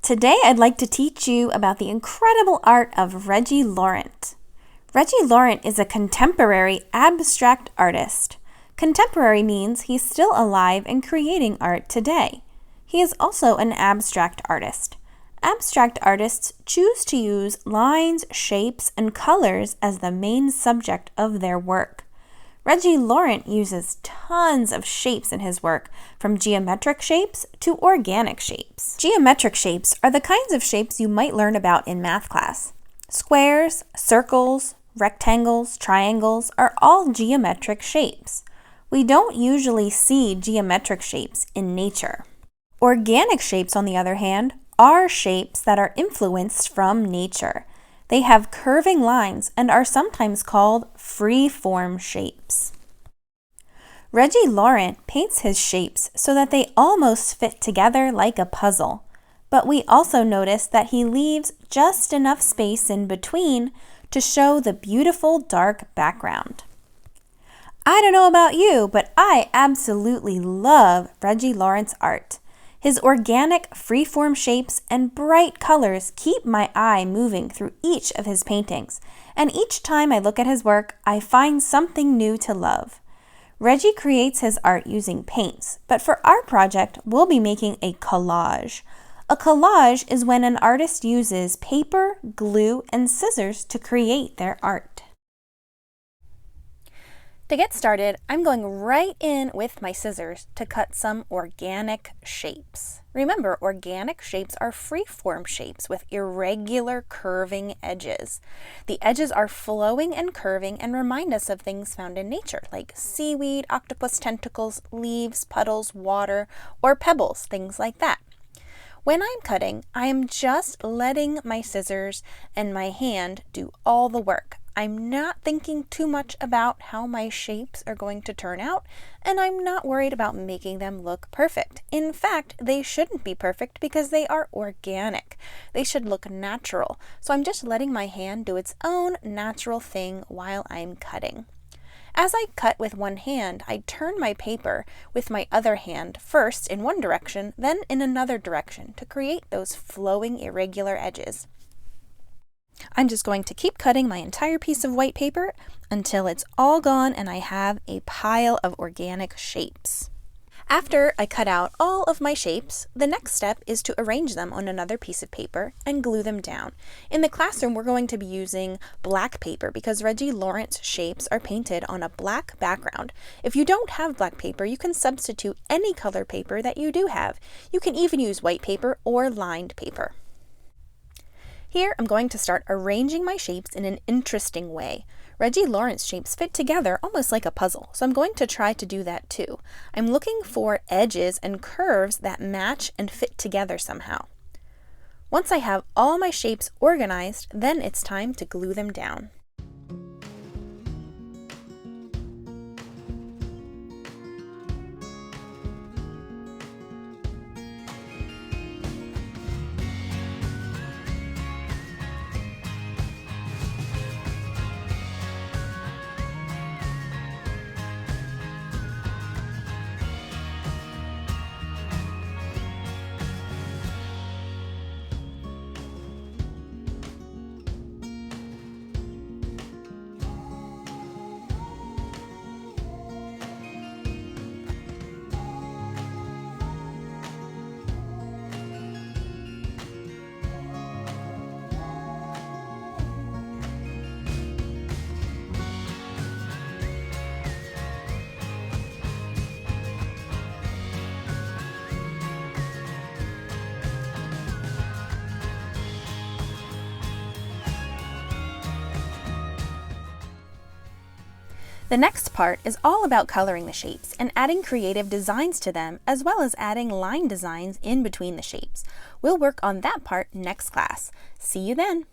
Today I'd like to teach you about the incredible art of Reggie Laurent. Reggie Laurent is a contemporary abstract artist. Contemporary means he's still alive and creating art today. He is also an abstract artist. Abstract artists choose to use lines, shapes, and colors as the main subject of their work. Reggie Laurent uses tons of shapes in his work, from geometric shapes to organic shapes. Geometric shapes are the kinds of shapes you might learn about in math class. Squares, circles, rectangles, triangles are all geometric shapes. We don't usually see geometric shapes in nature. Organic shapes, on the other hand, are shapes that are influenced from nature. They have curving lines and are sometimes called free-form shapes. Reggie Laurent paints his shapes so that they almost fit together like a puzzle. But we also notice that he leaves just enough space in between to show the beautiful dark background. I don't know about you, but I absolutely love Reggie Laurent's art. His organic, free-form shapes and bright colors keep my eye moving through each of his paintings, and each time I look at his work, I find something new to love. Reggie creates his art using paints, but for our project, we'll be making a collage. A collage is when an artist uses paper, glue, and scissors to create their art. To get started, I'm going right in with my scissors to cut some organic shapes. Remember, organic shapes are free-form shapes with irregular curving edges. The edges are flowing and curving and remind us of things found in nature, like seaweed, octopus tentacles, leaves, puddles, water, or pebbles, things like that. When I'm cutting, I am just letting my scissors and my hand do all the work. I'm not thinking too much about how my shapes are going to turn out, and I'm not worried about making them look perfect. In fact, they shouldn't be perfect because they are organic. They should look natural. So I'm just letting my hand do its own natural thing while I'm cutting. As I cut with one hand, I turn my paper with my other hand first in one direction, then in another direction to create those flowing irregular edges. I'm just going to keep cutting my entire piece of white paper until it's all gone and I have a pile of organic shapes. After I cut out all of my shapes, the next step is to arrange them on another piece of paper and glue them down. In the classroom, we're going to be using black paper because Reggie Laurent's shapes are painted on a black background. If you don't have black paper, you can substitute any color paper that you do have. You can even use white paper or lined paper. Here, I'm going to start arranging my shapes in an interesting way. Reggie Laurent's shapes fit together almost like a puzzle, so I'm going to try to do that too. I'm looking for edges and curves that match and fit together somehow. Once I have all my shapes organized, then it's time to glue them down. The next part is all about coloring the shapes and adding creative designs to them, as well as adding line designs in between the shapes. We'll work on that part next class. See you then!